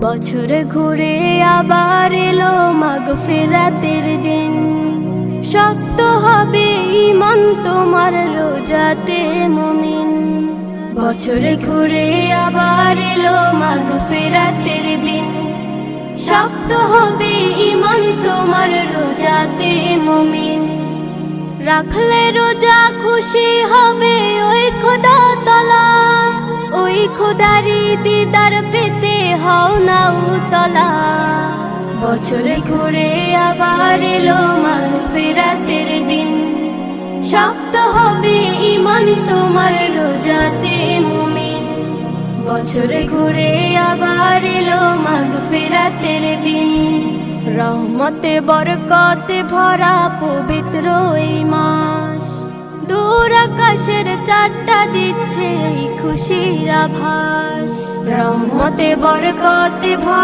বছরে ঘুরে আবার এলো মাগফিরাতের দিন। শক্ত হবে ঈমান তোমার রোজাতে মুমিন। বছরে ঘুরে আবার এলো মাগফিরাতের দিন। শক্ত হবে ঈমান তোমার রোজাতে মুমিন। রাখলে রোজা খুশি হবে ওই খোদা তাআলা। ওই খোদারি দিদার পেতে হও না উতলা। বছরে ঘুরে আবার এলো মাগফিরাতের দিন। শক্ত হবে ঈমান তোমার রোজাতে মুমিন। বছরে ঘুরে আবার এলো মাগফিরাতের দিন। রহমতে বরকতে ভরা পবিত্র এই মাস। দূর আকাশের চাঁদটা দিচ্ছে এই খুশির আভাস। রহমতে বরকতে ভরা